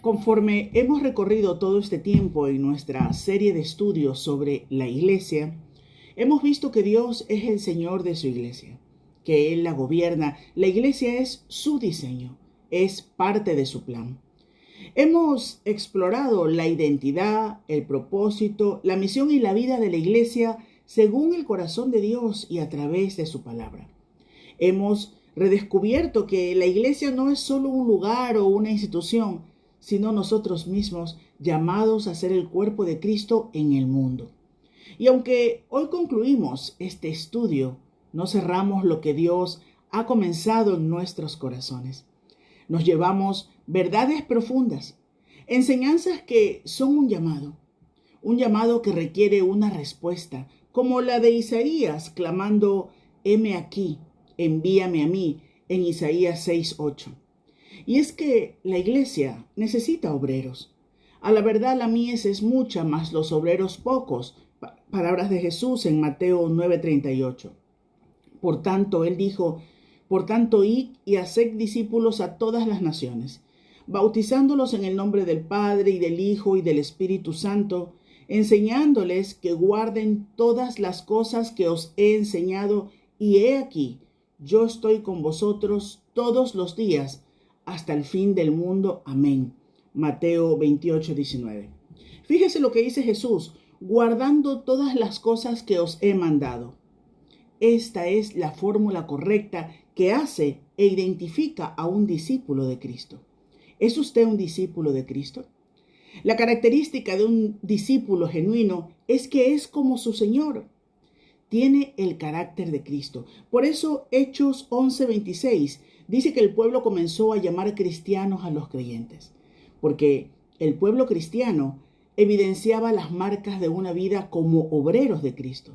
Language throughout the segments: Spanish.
Conforme hemos recorrido todo este tiempo en nuestra serie de estudios sobre la iglesia, hemos visto que Dios es el Señor de su iglesia, que Él la gobierna. La iglesia es su diseño, es parte de su plan. Hemos explorado la identidad, el propósito, la misión y la vida de la iglesia según el corazón de Dios y a través de su palabra. Hemos redescubierto que la iglesia no es solo un lugar o una institución, sino nosotros mismos llamados a ser el cuerpo de Cristo en el mundo. Y aunque hoy concluimos este estudio, no cerramos lo que Dios ha comenzado en nuestros corazones. Nos llevamos verdades profundas, enseñanzas que son un llamado que requiere una respuesta, como la de Isaías clamando, heme aquí, envíame a mí, en Isaías 6:8. Y es que la iglesia necesita obreros. A la verdad la mies es mucha, mas los obreros pocos. Palabras de Jesús en Mateo 9:38. Por tanto, Él dijo, por tanto, id y haced discípulos a todas las naciones, bautizándolos en el nombre del Padre y del Hijo y del Espíritu Santo, enseñándoles que guarden todas las cosas que os he enseñado, y he aquí, yo estoy con vosotros todos los días, hasta el fin del mundo. Amén. Mateo 28:19. Fíjese lo que dice Jesús, guardando todas las cosas que os he mandado. Esta es la fórmula correcta que hace e identifica a un discípulo de Cristo. ¿Es usted un discípulo de Cristo? La característica de un discípulo genuino es que es como su Señor. Tiene el carácter de Cristo. Por eso Hechos 11:26 dice que el pueblo comenzó a llamar cristianos a los creyentes, porque el pueblo cristiano evidenciaba las marcas de una vida como obreros de Cristo.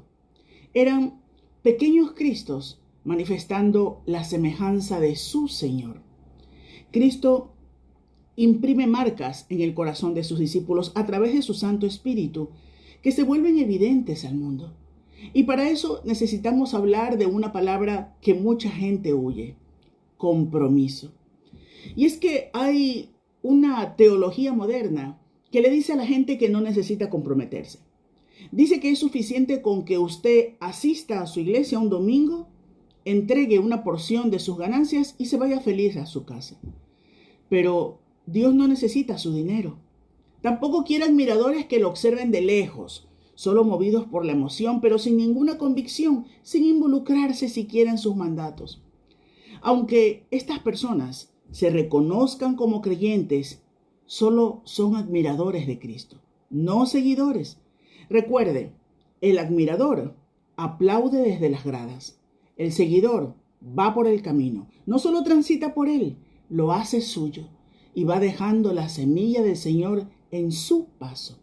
Eran pequeños Cristos manifestando la semejanza de su Señor. Cristo imprime marcas en el corazón de sus discípulos a través de su Santo Espíritu que se vuelven evidentes al mundo. Y para eso necesitamos hablar de una palabra que mucha gente huye: compromiso. Y es que hay una teología moderna que le dice a la gente que no necesita comprometerse. Dice que es suficiente con que usted asista a su iglesia un domingo, entregue una porción de sus ganancias y se vaya feliz a su casa. Pero Dios no necesita su dinero. Tampoco quiere admiradores que lo observen de lejos, solo movidos por la emoción, pero sin ninguna convicción, sin involucrarse siquiera en sus mandatos. Aunque estas personas se reconozcan como creyentes, solo son admiradores de Cristo, no seguidores. Recuerde, el admirador aplaude desde las gradas. El seguidor va por el camino. No solo transita por él, lo hace suyo y va dejando la semilla del Señor en su paso.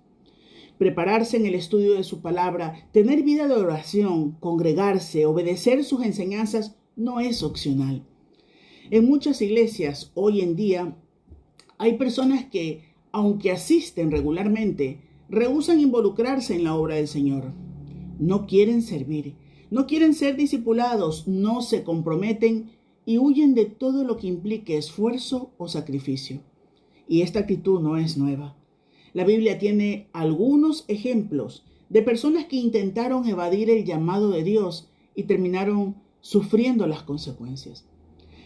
Prepararse en el estudio de su palabra, tener vida de oración, congregarse, obedecer sus enseñanzas no es opcional. En muchas iglesias hoy en día hay personas que, aunque asisten regularmente, rehúsan involucrarse en la obra del Señor. No quieren servir, no quieren ser discipulados, no se comprometen y huyen de todo lo que implique esfuerzo o sacrificio. Y esta actitud no es nueva. La Biblia tiene algunos ejemplos de personas que intentaron evadir el llamado de Dios y terminaron sufriendo las consecuencias.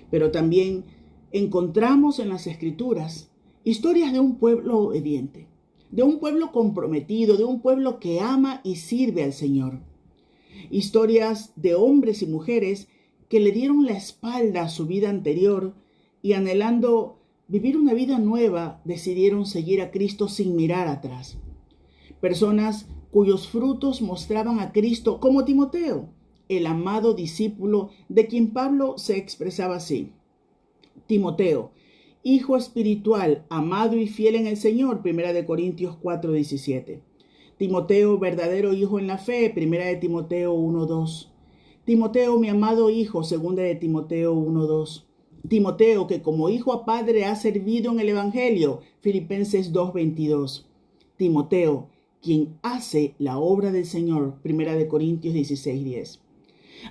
Pero también encontramos en las Escrituras historias de un pueblo obediente, de un pueblo comprometido, de un pueblo que ama y sirve al Señor. Historias de hombres y mujeres que le dieron la espalda a su vida anterior y anhelando vivir una vida nueva, decidieron seguir a Cristo sin mirar atrás. Personas cuyos frutos mostraban a Cristo, como Timoteo, el amado discípulo de quien Pablo se expresaba así: Timoteo, hijo espiritual, amado y fiel en el Señor, 1 Corintios 4:17. Timoteo, verdadero hijo en la fe, 1 Timoteo 1:2. Timoteo, mi amado hijo, 2 Timoteo 1:2. Timoteo, que como hijo a padre ha servido en el Evangelio, Filipenses 2:22. Timoteo, quien hace la obra del Señor, 1 Corintios 16:10.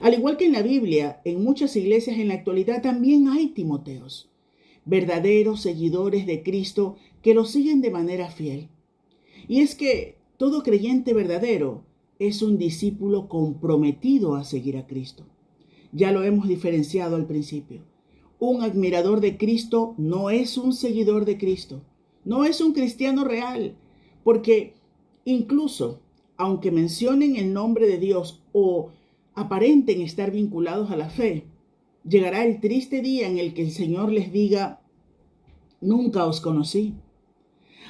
Al igual que en la Biblia, en muchas iglesias en la actualidad también hay Timoteos. verdaderos seguidores de Cristo que lo siguen de manera fiel. Y es que todo creyente verdadero es un discípulo comprometido a seguir a Cristo. Ya lo hemos diferenciado al principio. Un admirador de Cristo no es un seguidor de Cristo, no es un cristiano real, porque incluso aunque mencionen el nombre de Dios o aparenten estar vinculados a la fe, llegará el triste día en el que el Señor les diga: nunca os conocí.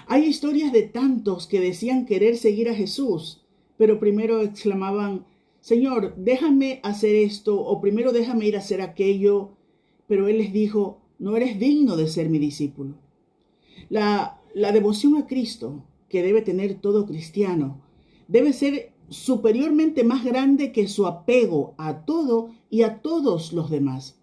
Hay historias de tantos que decían querer seguir a Jesús, pero primero exclamaban: Señor, déjame hacer esto, o primero déjame ir a hacer aquello. Pero Él les dijo: no eres digno de ser mi discípulo. La devoción a Cristo que debe tener todo cristiano debe ser superiormente más grande que su apego a todo y a todos los demás.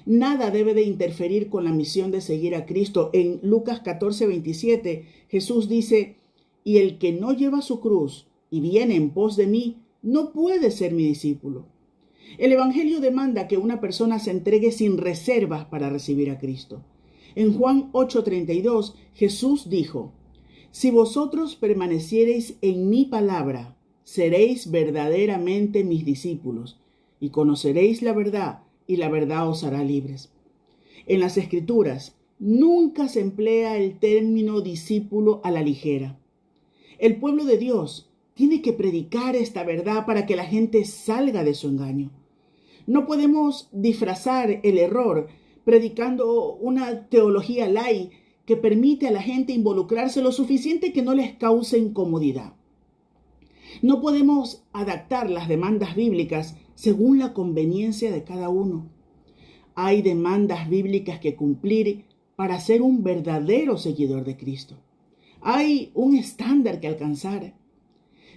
Nada debe de interferir con la misión de seguir a Cristo. En Lucas 14:27, Jesús dice: y el que no lleva su cruz y viene en pos de mí, no puede ser mi discípulo. El Evangelio demanda que una persona se entregue sin reservas para recibir a Cristo. En Juan 8:32, Jesús dijo: si vosotros permaneciereis en mi palabra, seréis verdaderamente mis discípulos, y conoceréis la verdad, y la verdad os hará libres. En las Escrituras nunca se emplea el término discípulo a la ligera. El pueblo de Dios tiene que predicar esta verdad para que la gente salga de su engaño. No podemos disfrazar el error predicando una teología light que permite a la gente involucrarse lo suficiente que no les cause incomodidad. No podemos adaptar las demandas bíblicas según la conveniencia de cada uno. Hay demandas bíblicas que cumplir para ser un verdadero seguidor de Cristo. Hay un estándar que alcanzar.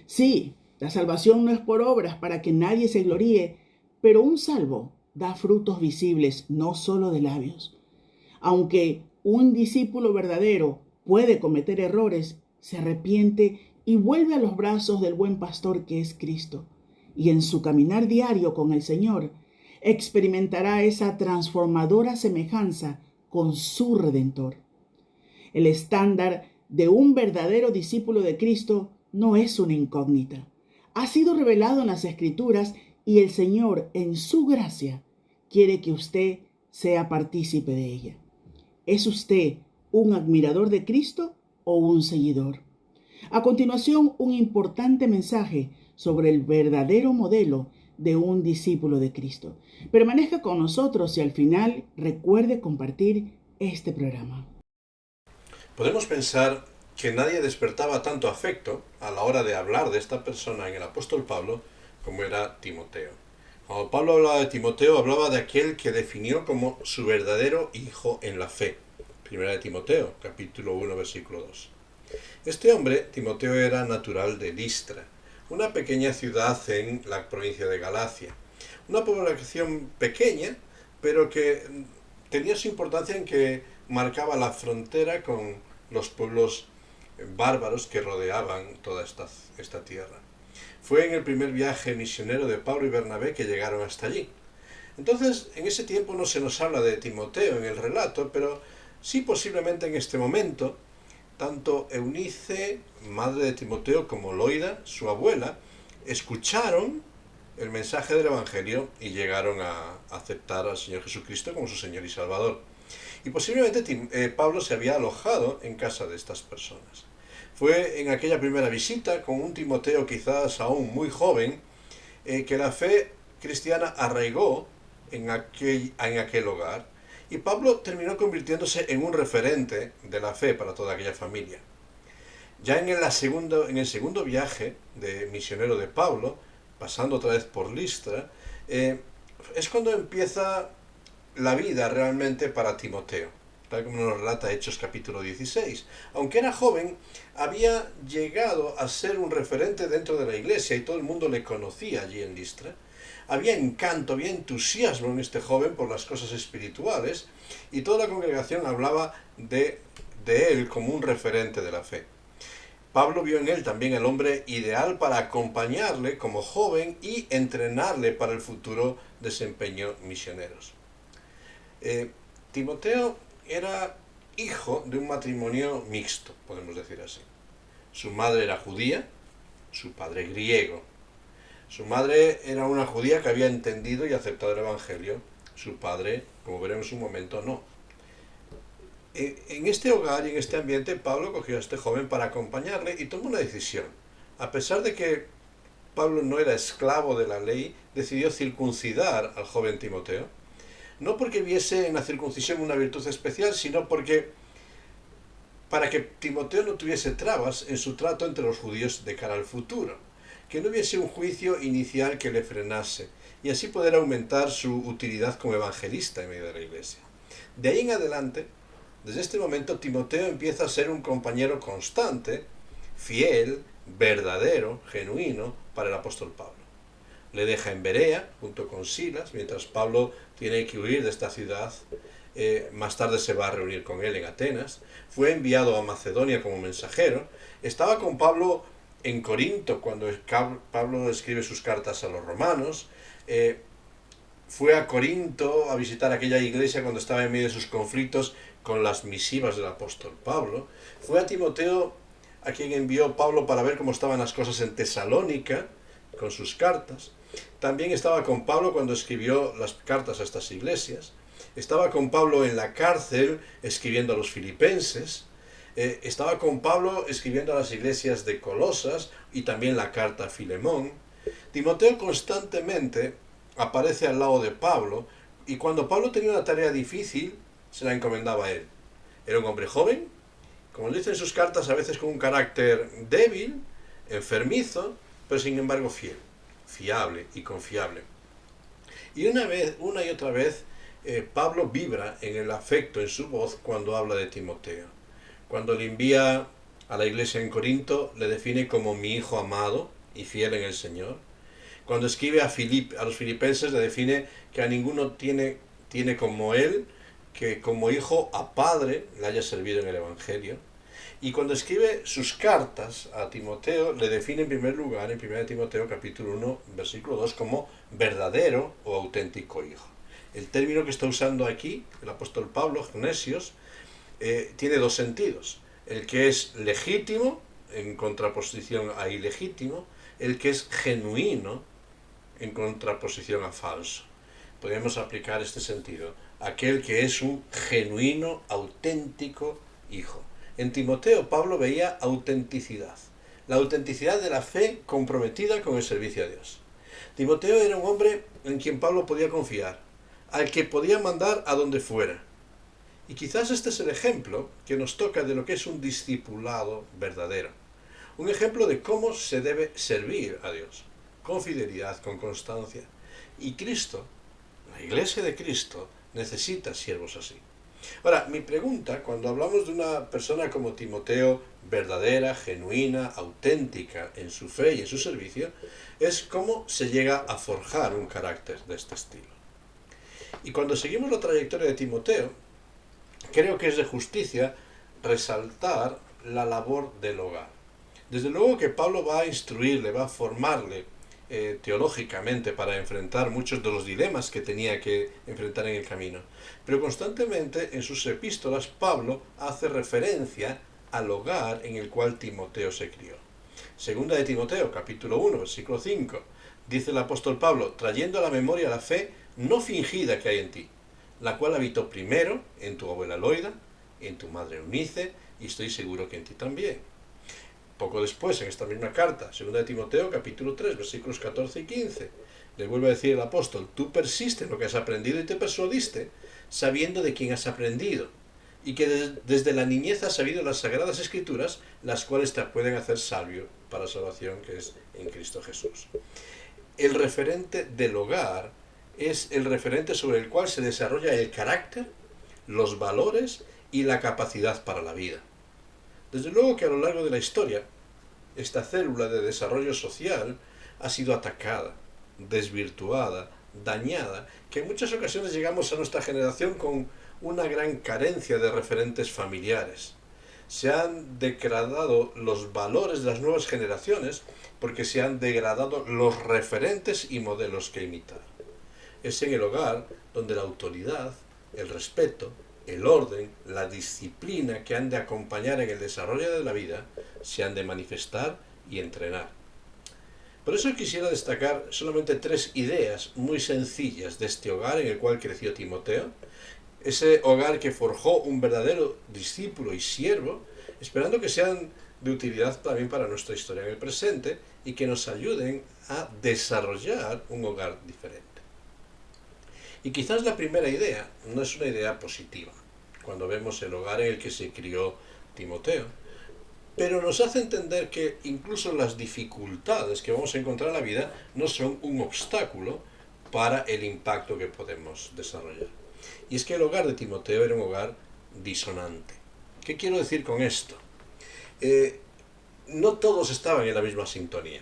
Sí, la salvación no es por obras para que nadie se gloríe, pero un salvo da frutos visibles, no solo de labios. Aunque un discípulo verdadero puede cometer errores, se arrepiente y vuelve a los brazos del buen pastor que es Cristo. Y en su caminar diario con el Señor, experimentará esa transformadora semejanza con su Redentor. El estándar de un verdadero discípulo de Cristo no es una incógnita. Ha sido revelado en las Escrituras y el Señor, en su gracia, quiere que usted sea partícipe de ella. ¿Es usted un admirador de Cristo o un seguidor? A continuación, un importante mensaje sobre el verdadero modelo de un discípulo de Cristo. Permanezca con nosotros y al final recuerde compartir este programa. Podemos pensar que nadie despertaba tanto afecto a la hora de hablar de esta persona en el apóstol Pablo como era Timoteo. Cuando Pablo hablaba de Timoteo, hablaba de aquel que definió como su verdadero hijo en la fe. Primera de Timoteo, capítulo 1, versículo 2. Este hombre, Timoteo, era natural de Listra, una pequeña ciudad en la provincia de Galacia. Una población pequeña, pero que tenía su importancia en que marcaba la frontera con los pueblos bárbaros que rodeaban toda esta tierra. Fue en el primer viaje misionero de Pablo y Bernabé que llegaron hasta allí. Entonces, en ese tiempo no se nos habla de Timoteo en el relato, pero sí posiblemente en este momento, tanto Eunice, madre de Timoteo, como Loida, su abuela, escucharon el mensaje del Evangelio y llegaron a aceptar al Señor Jesucristo como su Señor y Salvador. Y posiblemente Pablo se había alojado en casa de estas personas. Fue en aquella primera visita, con un Timoteo quizás aún muy joven, que la fe cristiana arraigó en aquel hogar, y Pablo terminó convirtiéndose en un referente de la fe para toda aquella familia. Ya en el segundo viaje de misionero de Pablo, pasando otra vez por Listra, es cuando empieza la vida realmente para Timoteo, tal como nos relata Hechos capítulo 16. Aunque era joven, había llegado a ser un referente dentro de la iglesia y todo el mundo le conocía allí en Listra. Había encanto, había entusiasmo en este joven por las cosas espirituales y toda la congregación hablaba de él como un referente de la fe. Pablo vio en él también el hombre ideal para acompañarle como joven y entrenarle para el futuro desempeño misioneros. Timoteo era hijo de un matrimonio mixto, podemos decir así. Su madre era judía, su padre griego. Su madre era una judía que había entendido y aceptado el Evangelio. Su padre, como veremos un momento, no. En este hogar y en este ambiente, Pablo cogió a este joven para acompañarle y tomó una decisión. A pesar de que Pablo no era esclavo de la ley, decidió circuncidar al joven Timoteo. No porque viese en la circuncisión una virtud especial, sino porque para que Timoteo no tuviese trabas en su trato entre los judíos de cara al futuro, que no hubiese un juicio inicial que le frenase, y así poder aumentar su utilidad como evangelista en medio de la iglesia. De ahí en adelante, desde este momento, Timoteo empieza a ser un compañero constante, fiel, verdadero, genuino para el apóstol Pablo. Le deja en Berea, junto con Silas, mientras Pablo tiene que huir de esta ciudad. Más tarde se va a reunir con él en Atenas. Fue enviado a Macedonia como mensajero. Estaba con Pablo en Corinto cuando Pablo escribe sus cartas a los romanos. Fue a Corinto a visitar aquella iglesia cuando estaba en medio de sus conflictos con las misivas del apóstol Pablo. Fue a Timoteo, a quien envió Pablo para ver cómo estaban las cosas en Tesalónica, con sus cartas. También estaba con Pablo cuando escribió las cartas a estas iglesias. Estaba con Pablo en la cárcel escribiendo a los filipenses. Estaba con Pablo escribiendo a las iglesias de Colosas y también la carta a Filemón. Timoteo constantemente aparece al lado de Pablo y cuando Pablo tenía una tarea difícil se la encomendaba a él. Era un hombre joven, como dice en sus cartas, a veces con un carácter débil, enfermizo, pero sin embargo fiel, fiable y confiable. Y una y otra vez, Pablo vibra en el afecto en su voz cuando habla de Timoteo. Cuando le envía a la iglesia en Corinto, le define como mi hijo amado y fiel en el Señor. Cuando escribe a los filipenses, le define que a ninguno tiene como él, que como hijo a padre le haya servido en el Evangelio. Y cuando escribe sus cartas a Timoteo, le define en primer lugar, en 1 Timoteo capítulo 1, versículo 2, como verdadero o auténtico hijo. El término que está usando aquí el apóstol Pablo, gnesios, tiene dos sentidos. El que es legítimo, en contraposición a ilegítimo, el que es genuino, en contraposición a falso. Podemos aplicar este sentido. Aquel que es un genuino, auténtico hijo. En Timoteo, Pablo veía autenticidad. La autenticidad de la fe comprometida con el servicio a Dios. Timoteo era un hombre en quien Pablo podía confiar, al que podía mandar a donde fuera. Y quizás este es el ejemplo que nos toca de lo que es un discipulado verdadero. Un ejemplo de cómo se debe servir a Dios, con fidelidad, con constancia. Y Cristo, la iglesia de Cristo, necesita siervos así. Ahora, mi pregunta, cuando hablamos de una persona como Timoteo, verdadera, genuina, auténtica en su fe y en su servicio, es cómo se llega a forjar un carácter de este estilo. Y cuando seguimos la trayectoria de Timoteo, creo que es de justicia resaltar la labor del hogar. Desde luego que Pablo va a instruirle, va a formarle teológicamente para enfrentar muchos de los dilemas que tenía que enfrentar en el camino. Pero constantemente en sus epístolas Pablo hace referencia al hogar en el cual Timoteo se crió. Segunda de Timoteo, capítulo 1, versículo 5, dice el apóstol Pablo, trayendo a la memoria la fe no fingida que hay en ti, la cual habitó primero en tu abuela Loida, en tu madre Eunice, y estoy seguro que en ti también. Poco después, en esta misma carta, 2 de Timoteo, capítulo 3, versículos 14 y 15, le vuelve a decir el apóstol, tú persiste en lo que has aprendido y te persuadiste, sabiendo de quién has aprendido, y que desde la niñez has sabido las sagradas escrituras, las cuales te pueden hacer sabio para salvación, que es en Cristo Jesús. El referente del hogar es el referente sobre el cual se desarrolla el carácter, los valores y la capacidad para la vida. Desde luego que a lo largo de la historia, esta célula de desarrollo social ha sido atacada, desvirtuada, dañada, que en muchas ocasiones llegamos a nuestra generación con una gran carencia de referentes familiares. Se han degradado los valores de las nuevas generaciones porque se han degradado los referentes y modelos que imitar. Es en el hogar donde la autoridad, el respeto, el orden, la disciplina que han de acompañar en el desarrollo de la vida, se han de manifestar y entrenar. Por eso quisiera destacar solamente 3 ideas muy sencillas de este hogar en el cual creció Timoteo, ese hogar que forjó un verdadero discípulo y siervo, esperando que sean de utilidad también para nuestra historia en el presente y que nos ayuden a desarrollar un hogar diferente. Y quizás la primera idea no es una idea positiva, cuando vemos el hogar en el que se crió Timoteo, pero nos hace entender que incluso las dificultades que vamos a encontrar en la vida no son un obstáculo para el impacto que podemos desarrollar. Y es que el hogar de Timoteo era un hogar disonante. ¿Qué quiero decir con esto? No todos estaban en la misma sintonía.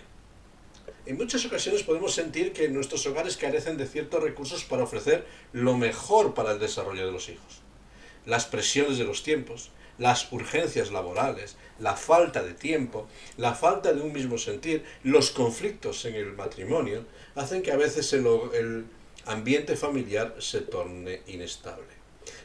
En muchas ocasiones podemos sentir que nuestros hogares carecen de ciertos recursos para ofrecer lo mejor para el desarrollo de los hijos. Las presiones de los tiempos, las urgencias laborales, la falta de tiempo, la falta de un mismo sentir, los conflictos en el matrimonio, hacen que a veces el ambiente familiar se torne inestable.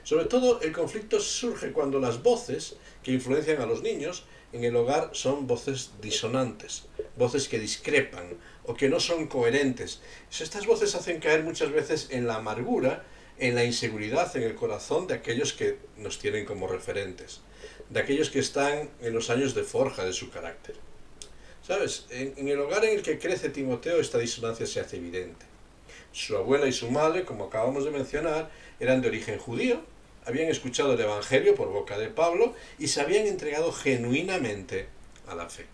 Sobre todo, el conflicto surge cuando las voces que influencian a los niños en el hogar son voces disonantes, voces que discrepan o que no son coherentes. Estas voces hacen caer muchas veces en la amargura, en la inseguridad en el corazón de aquellos que nos tienen como referentes, de aquellos que están en los años de forja de su carácter. ¿Sabes? En el hogar en el que crece Timoteo, esta disonancia se hace evidente. Su abuela y su madre, como acabamos de mencionar, eran de origen judío, habían escuchado el Evangelio por boca de Pablo y se habían entregado genuinamente a la fe.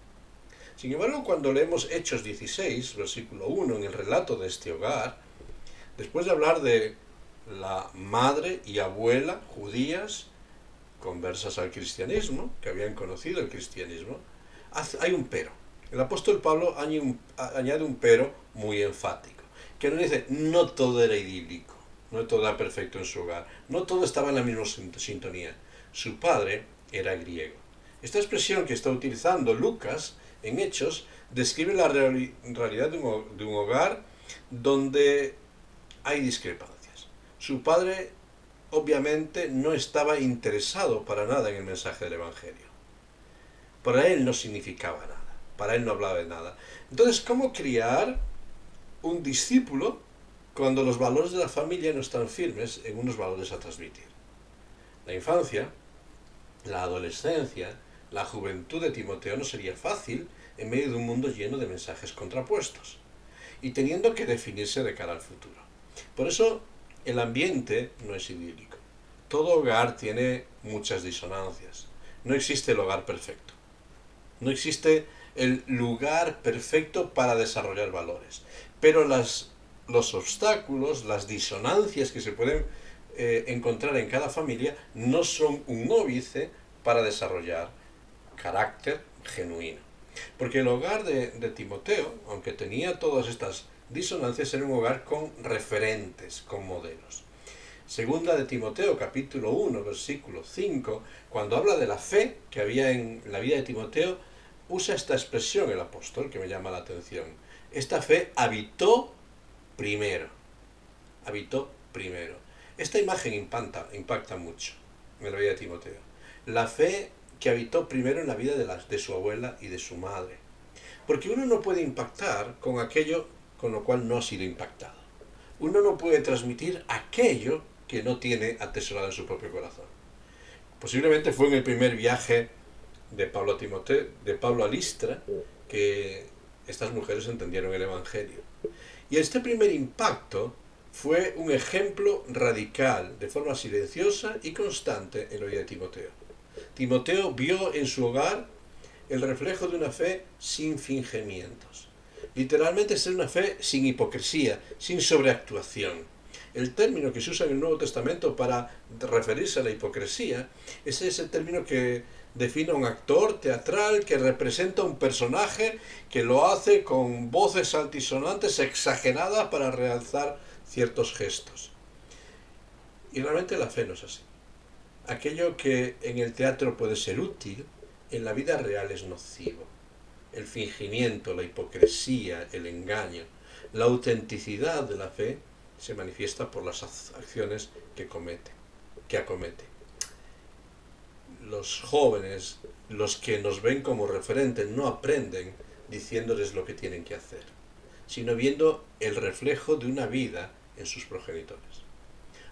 Sin embargo, cuando leemos Hechos 16, versículo 1, en el relato de este hogar, después de hablar de la madre y abuela judías conversas al cristianismo, que habían conocido el cristianismo, hay un pero. El apóstol Pablo añade un pero muy enfático, que nos dice, no todo era idílico, no todo era perfecto en su hogar, no todo estaba en la misma sintonía. Su padre era griego. Esta expresión que está utilizando Lucas en Hechos describe la realidad de un hogar donde hay discrepancias. Su padre obviamente no estaba interesado para nada en el mensaje del Evangelio. Para él no significaba nada, para él no hablaba de nada. Entonces, ¿cómo criar un discípulo cuando los valores de la familia no están firmes en unos valores a transmitir? La infancia, la adolescencia, la juventud de Timoteo no sería fácil en medio de un mundo lleno de mensajes contrapuestos y teniendo que definirse de cara al futuro. Por eso, el ambiente no es idílico. Todo hogar tiene muchas disonancias. No existe el hogar perfecto. No existe el lugar perfecto para desarrollar valores. Pero los obstáculos, las disonancias que se pueden encontrar en cada familia no son un óbice para desarrollar carácter genuino. Porque el hogar de Timoteo, aunque tenía todas estas disonancias, era un hogar con referentes, con modelos. Segunda de Timoteo, capítulo 1, versículo 5, cuando habla de la fe que había en la vida de Timoteo, usa esta expresión el apóstol que me llama la atención. Esta fe habitó primero. Habitó primero. Esta imagen impacta mucho en la vida de Timoteo. La fe que habitó primero en la vida de su abuela y de su madre. Porque uno no puede impactar con aquello con lo cual no ha sido impactado. Uno no puede transmitir aquello que no tiene atesorado en su propio corazón. Posiblemente fue en el primer viaje de Pablo a Timoteo, de Pablo a Listra, que estas mujeres entendieron el Evangelio. Y este primer impacto fue un ejemplo radical, de forma silenciosa y constante en la vida de Timoteo. Timoteo vio en su hogar el reflejo de una fe sin fingimientos. Literalmente es una fe sin hipocresía, sin sobreactuación. El término que se usa en el Nuevo Testamento para referirse a la hipocresía, ese es el término que define a un actor teatral que representa un personaje que lo hace con voces altisonantes exageradas para realzar ciertos gestos. Y realmente la fe no es así. Aquello que en el teatro puede ser útil, en la vida real es nocivo. El fingimiento, la hipocresía, el engaño, la autenticidad de la fe se manifiesta por las acciones que acomete. los jóvenes, los que nos ven como referentes, no aprenden diciéndoles lo que tienen que hacer, sino viendo el reflejo de una vida en sus progenitores.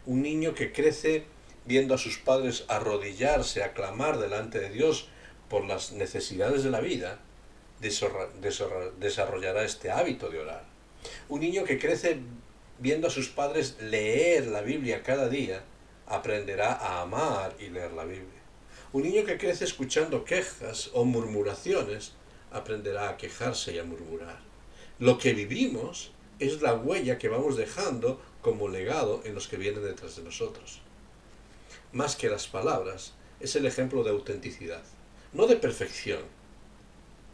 Un niño que crece viendo a sus padres arrodillarse, a clamar delante de Dios por las necesidades de la vida, desarrollará este hábito de orar. Un niño que crece viendo a sus padres leer la Biblia cada día, aprenderá a amar y leer la Biblia. Un niño que crece escuchando quejas o murmuraciones, aprenderá a quejarse y a murmurar. Lo que vivimos es la huella que vamos dejando como legado en los que vienen detrás de nosotros. Más que las palabras, es el ejemplo de autenticidad, no de perfección,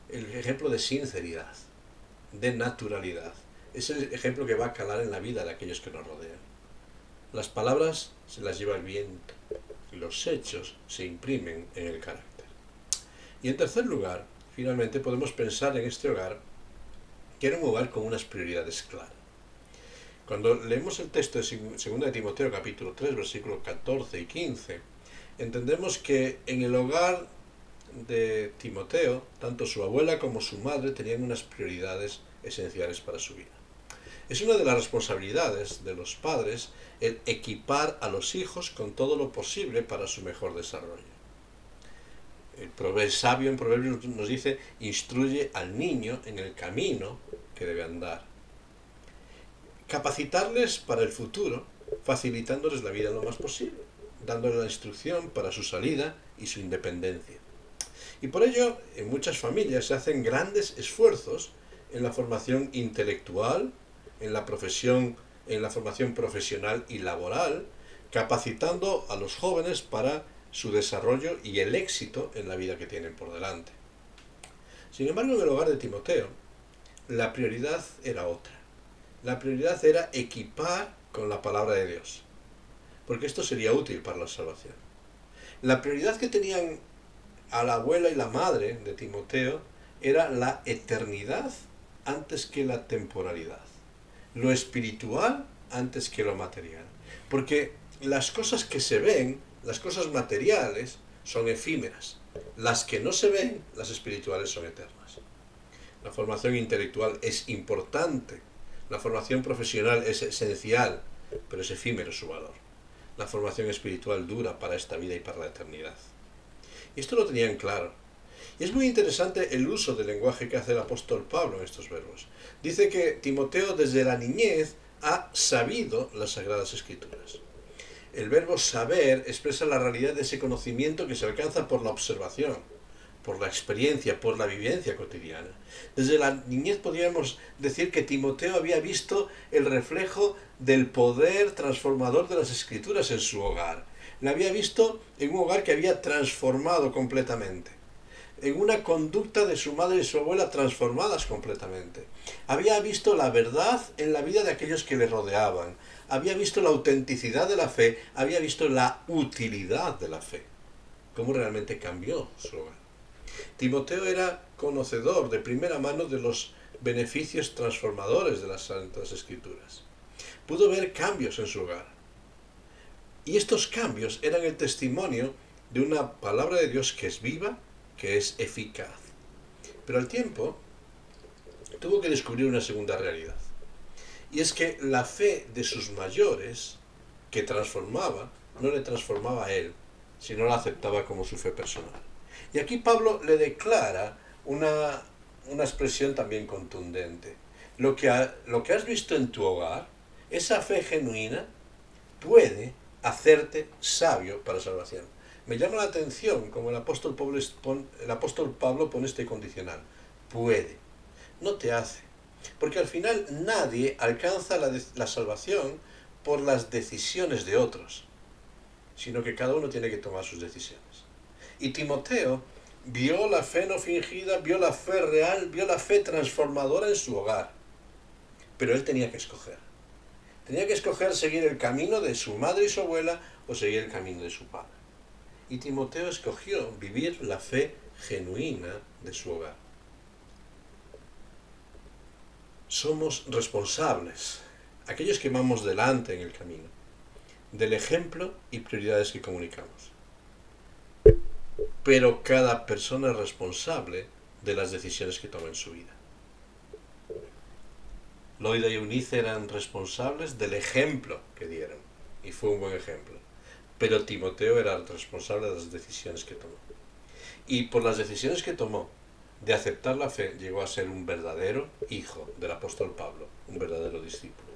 el ejemplo de sinceridad, de naturalidad. Es el ejemplo que va a calar en la vida de aquellos que nos rodean. Las palabras se las lleva el viento y los hechos se imprimen en el carácter. Y en tercer lugar, finalmente podemos pensar en este hogar que era un hogar con unas prioridades claras. Cuando leemos el texto de 2 de Timoteo capítulo 3, versículos 14 y 15, entendemos que en el hogar de Timoteo, tanto su abuela como su madre tenían unas prioridades esenciales para su vida. Es una de las responsabilidades de los padres el equipar a los hijos con todo lo posible para su mejor desarrollo. El sabio en Proverbios nos dice: instruye al niño en el camino que debe andar. Capacitarles para el futuro, facilitándoles la vida lo más posible, dándoles la instrucción para su salida y su independencia. Y por ello, en muchas familias se hacen grandes esfuerzos en la formación intelectual, en la formación profesional y laboral, capacitando a los jóvenes para su desarrollo y el éxito en la vida que tienen por delante. Sin embargo, en el hogar de Timoteo, la prioridad era otra. La prioridad era equipar con la palabra de Dios, porque esto sería útil para la salvación. La prioridad que tenían a la abuela y la madre de Timoteo era la eternidad antes que la temporalidad, lo espiritual antes que lo material, porque las cosas que se ven, las cosas materiales, son efímeras. Las que no se ven, las espirituales, son eternas. La formación intelectual es importante, la formación profesional es esencial, pero es efímero su valor. La formación espiritual dura para esta vida y para la eternidad. Y esto lo tenían claro. Y es muy interesante el uso del lenguaje que hace el apóstol Pablo en estos verbos. Dice que Timoteo desde la niñez ha sabido las Sagradas Escrituras. El verbo saber expresa la realidad de ese conocimiento que se alcanza por la observación, por la experiencia, por la vivencia cotidiana. Desde la niñez podríamos decir que Timoteo había visto el reflejo del poder transformador de las Escrituras en su hogar. La había visto en un hogar que había transformado completamente, en una conducta de su madre y su abuela transformadas completamente. Había visto la verdad en la vida de aquellos que le rodeaban. Había visto la autenticidad de la fe, había visto la utilidad de la fe. Cómo realmente cambió su hogar. Timoteo era conocedor de primera mano de los beneficios transformadores de las Santas Escrituras. Pudo ver cambios en su hogar. Y estos cambios eran el testimonio de una palabra de Dios que es viva, que es eficaz. Pero al tiempo tuvo que descubrir una segunda realidad. Y es que la fe de sus mayores, que transformaba, no le transformaba a él, sino la aceptaba como su fe personal. Y aquí Pablo le declara una expresión también contundente. Lo que has visto en tu hogar, esa fe genuina, puede hacerte sabio para salvación. Me llama la atención como el apóstol Pablo pone este condicional. Puede. No te hace. Porque al final nadie alcanza la salvación por las decisiones de otros, sino que cada uno tiene que tomar sus decisiones. Y Timoteo vio la fe no fingida, vio la fe real, vio la fe transformadora en su hogar. Pero él tenía que escoger. Tenía que escoger seguir el camino de su madre y su abuela o seguir el camino de su padre. Y Timoteo escogió vivir la fe genuina de su hogar. Somos responsables, aquellos que vamos delante en el camino, del ejemplo y prioridades que comunicamos. pero cada persona es responsable de las decisiones que toma en su vida. Loida y Eunice eran responsables del ejemplo que dieron, y fue un buen ejemplo. Pero Timoteo era el responsable de las decisiones que tomó. Y por las decisiones que tomó de aceptar la fe, llegó a ser un verdadero hijo del apóstol Pablo, un verdadero discípulo.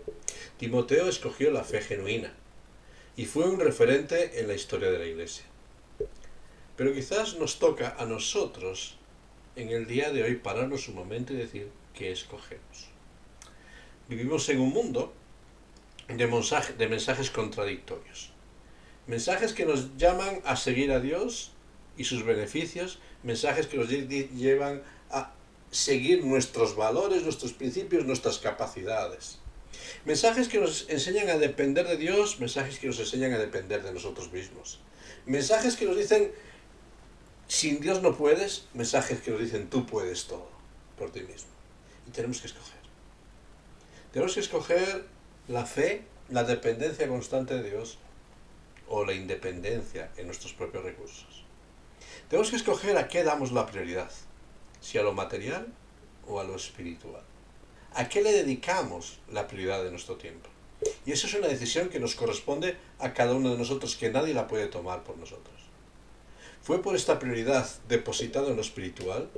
Timoteo escogió la fe genuina y fue un referente en la historia de la Iglesia. Pero quizás nos toca a nosotros en el día de hoy pararnos un momento y decir qué escogemos. Vivimos en un mundo de mensajes contradictorios. Mensajes que nos llaman a seguir a Dios y sus beneficios, mensajes que nos llevan a seguir nuestros valores, nuestros principios, nuestras capacidades. Mensajes que nos enseñan a depender de Dios, mensajes que nos enseñan a depender de nosotros mismos. Mensajes que nos dicen, sin Dios no puedes, mensajes que nos dicen, tú puedes todo por ti mismo. Y tenemos que escoger. Tenemos que escoger la fe, la dependencia constante de Dios o la independencia en nuestros propios recursos. Tenemos que escoger a qué damos la prioridad, si a lo material o a lo espiritual. ¿A qué le dedicamos la prioridad de nuestro tiempo? Y eso es una decisión que nos corresponde a cada uno de nosotros, que nadie la puede tomar por nosotros. Fue por esta prioridad depositada en lo espiritual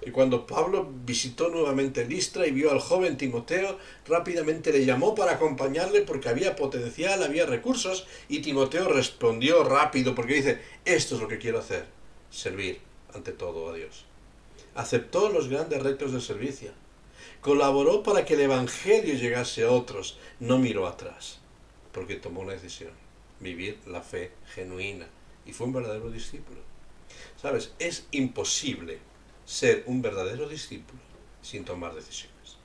que cuando Pablo visitó nuevamente Listra y vio al joven Timoteo, rápidamente le llamó para acompañarle porque había potencial, había recursos, y Timoteo respondió rápido porque dice, esto es lo que quiero hacer, servir ante todo a Dios. Aceptó los grandes retos del servicio, colaboró para que el Evangelio llegase a otros, no miró atrás, porque tomó una decisión, vivir la fe genuina, y fue un verdadero discípulo. ¿Sabes? Es imposible ser un verdadero discípulo sin tomar decisiones.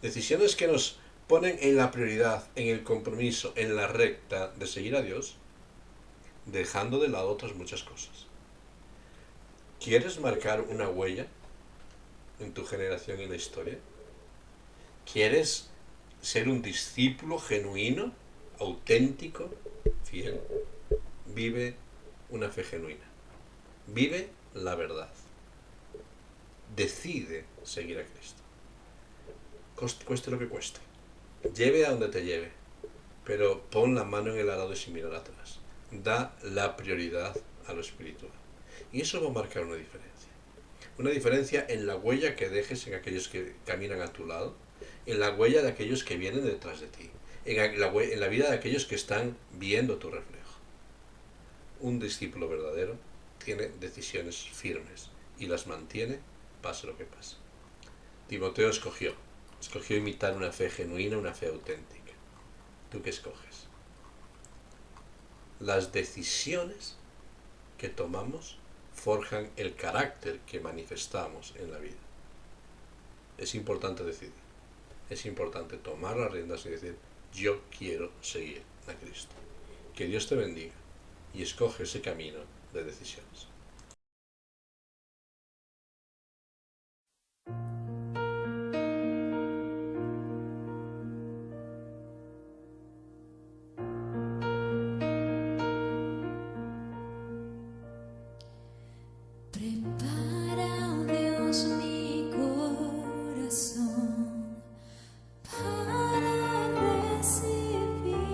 Decisiones que nos ponen en la prioridad, en el compromiso, en la recta de seguir a Dios, dejando de lado otras muchas cosas. ¿Quieres marcar una huella en tu generación y en la historia? ¿Quieres ser un discípulo genuino, auténtico, fiel? Vive una fe genuina. Vive la verdad. Decide seguir a Cristo. Cueste lo que cueste. Lleve a donde te lleve. Pero pon la mano en el arado y sin mirar atrás. Da la prioridad a lo espiritual. Y eso va a marcar una diferencia. Una diferencia en la huella que dejes en aquellos que caminan a tu lado, en la huella de aquellos que vienen detrás de ti, en la vida de aquellos que están viendo tu reflejo. Un discípulo verdadero tiene decisiones firmes y las mantiene pase lo que pase. Timoteo escogió imitar una fe genuina, una fe auténtica. ¿Tú qué escoges? Las decisiones que tomamos forjan el carácter que manifestamos en la vida. Es importante decidir. Es importante tomar las riendas y decir, yo quiero seguir a Cristo. Que Dios te bendiga y escoge ese camino de decisiones. Prepara, oh Dios, mi corazón para recibir.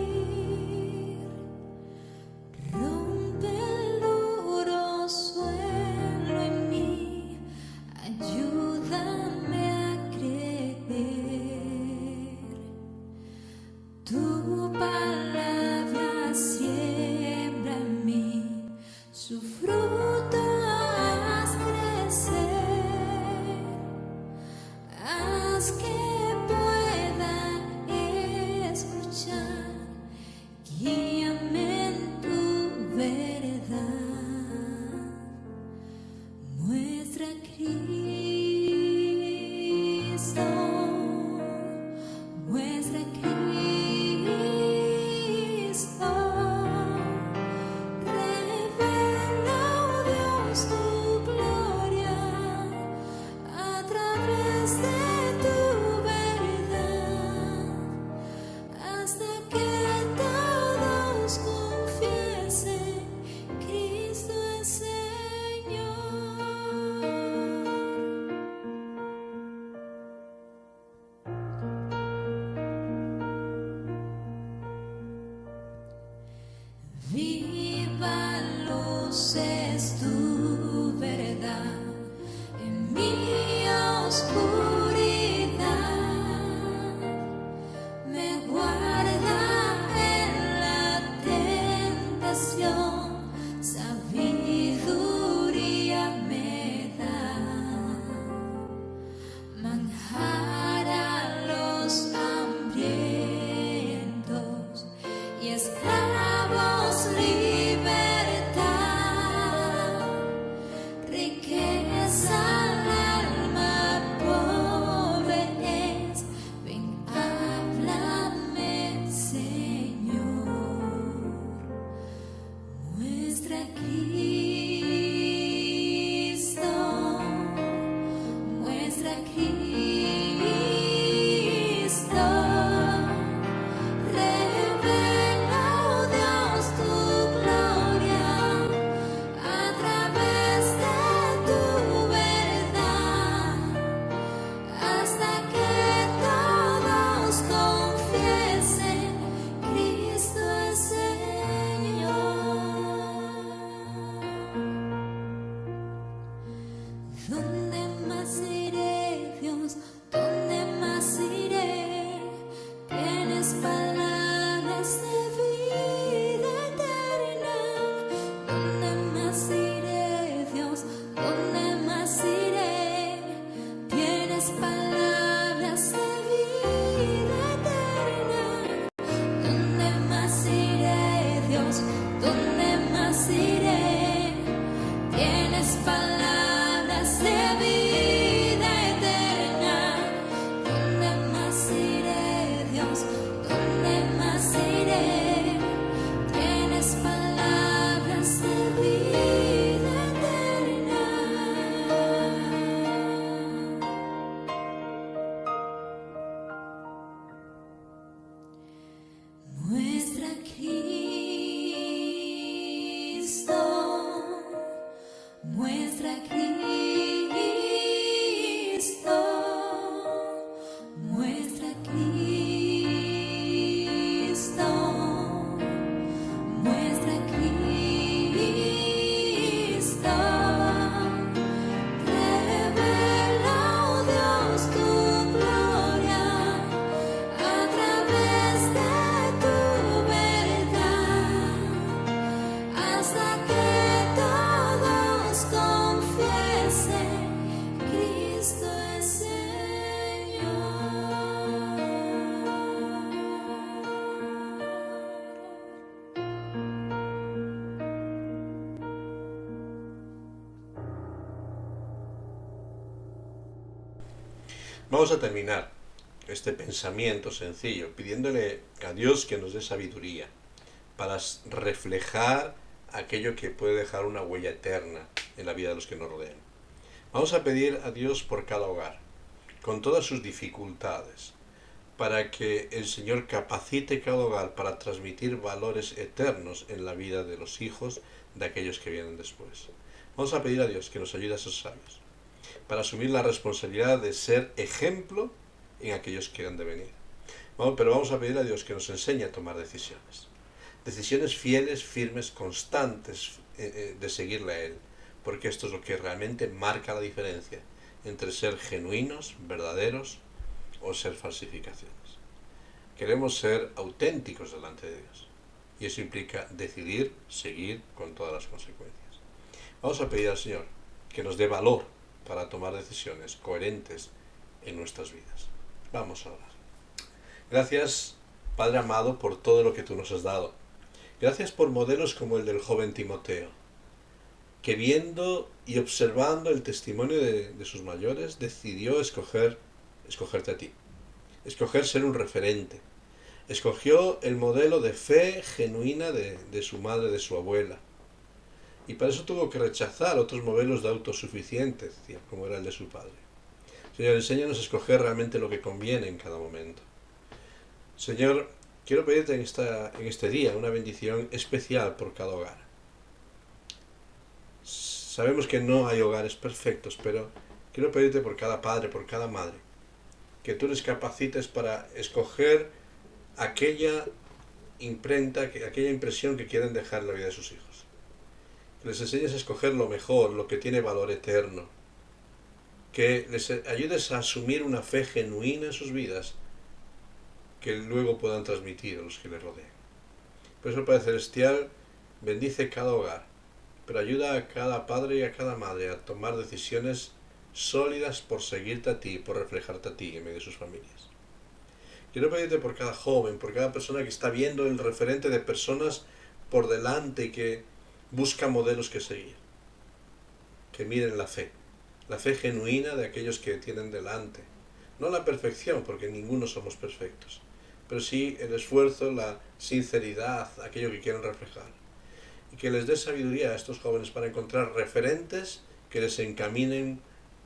Rompe el duro Dios, ¿dónde más iré? Tienes palabras de vida eterna. ¿Dónde más iré, Dios? ¿Dónde más iré? Tienes palabras de vida eterna. Muestra a Cristo, muestra a Cristo, muestra a Cristo, muestra a Cristo. Revela, oh Dios, tu gloria a través de tu verdad, hasta que todos confiesen: Cristo es Señor. Vamos a terminar este pensamiento sencillo pidiéndole a Dios que nos dé sabiduría para reflejar aquello que puede dejar una huella eterna en la vida de los que nos rodean. Vamos a pedir a Dios por cada hogar, con todas sus dificultades, para que el Señor capacite cada hogar para transmitir valores eternos en la vida de los hijos de aquellos que vienen después. Vamos a pedir a Dios que nos ayude a ser sabios, para asumir la responsabilidad de ser ejemplo en aquellos que han de venir. Pero vamos a pedir a Dios que nos enseñe a tomar decisiones. Decisiones fieles, firmes, constantes de seguirle a Él, porque esto es lo que realmente marca la diferencia entre ser genuinos, verdaderos o ser falsificaciones. Queremos ser auténticos delante de Dios y eso implica decidir seguir con todas las consecuencias. Vamos a pedir al Señor que nos dé valor para tomar decisiones coherentes en nuestras vidas. Vamos a orar. Gracias, Padre amado, por todo lo que tú nos has dado. Gracias por modelos como el del joven Timoteo, que viendo y observando el testimonio de sus mayores, decidió escogerte a ti, escoger ser un referente. Escogió el modelo de fe genuina de su madre, de su abuela. Y para eso tuvo que rechazar otros modelos de autosuficiencia, como era el de su padre. Señor, enséñanos a escoger realmente lo que conviene en cada momento. Señor, quiero pedirte en este día una bendición especial por cada hogar. Sabemos que no hay hogares perfectos, pero quiero pedirte por cada padre, por cada madre, que tú les capacites para escoger aquella imprenta, aquella impresión que quieren dejar en la vida de sus hijos. Que les enseñes a escoger lo mejor, lo que tiene valor eterno. Que les ayudes a asumir una fe genuina en sus vidas que luego puedan transmitir a los que les rodean. Por eso, Padre Celestial, bendice cada hogar, pero ayuda a cada padre y a cada madre a tomar decisiones sólidas por seguirte a ti, por reflejarte a ti en medio de sus familias. Quiero pedirte por cada joven, por cada persona que está viendo el referente de personas por delante y que busca modelos que seguir. Que miren la fe genuina de aquellos que tienen delante. No la perfección, porque ninguno somos perfectos, pero sí el esfuerzo, la sinceridad, aquello que quieren reflejar. Y que les dé sabiduría a estos jóvenes para encontrar referentes que les encaminen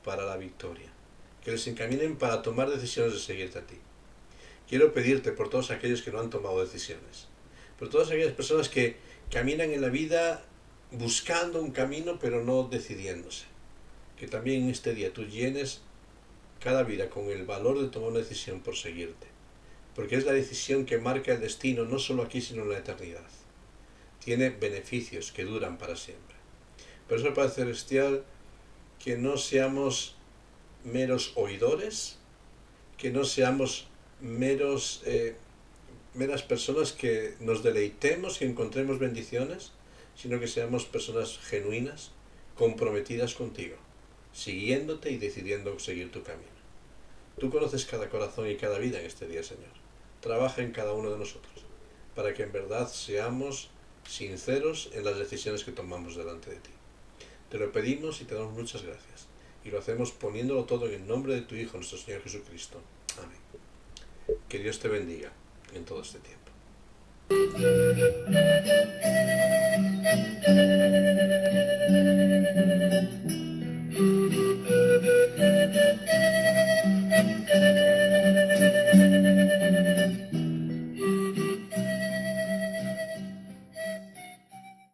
para la victoria, que les encaminen para tomar decisiones de seguirte a ti. Quiero pedirte por todos aquellos que no han tomado decisiones, por todas aquellas personas que caminan en la vida buscando un camino pero no decidiéndose. Que también en este día tú llenes cada vida con el valor de tomar una decisión por seguirte, porque es la decisión que marca el destino, no solo aquí sino en la eternidad. Tiene beneficios que duran para siempre. Por eso, Padre Celestial, que no seamos meros oidores, que no seamos meras personas que nos deleitemos y encontremos bendiciones, sino que seamos personas genuinas, comprometidas contigo, siguiéndote y decidiendo seguir tu camino. Tú conoces cada corazón y cada vida en este día, Señor. Trabaja en cada uno de nosotros, para que en verdad seamos sinceros en las decisiones que tomamos delante de ti. Te lo pedimos y te damos muchas gracias. Y lo hacemos poniéndolo todo en el nombre de tu Hijo, nuestro Señor Jesucristo. Amén. Que Dios te bendiga en todo este tiempo.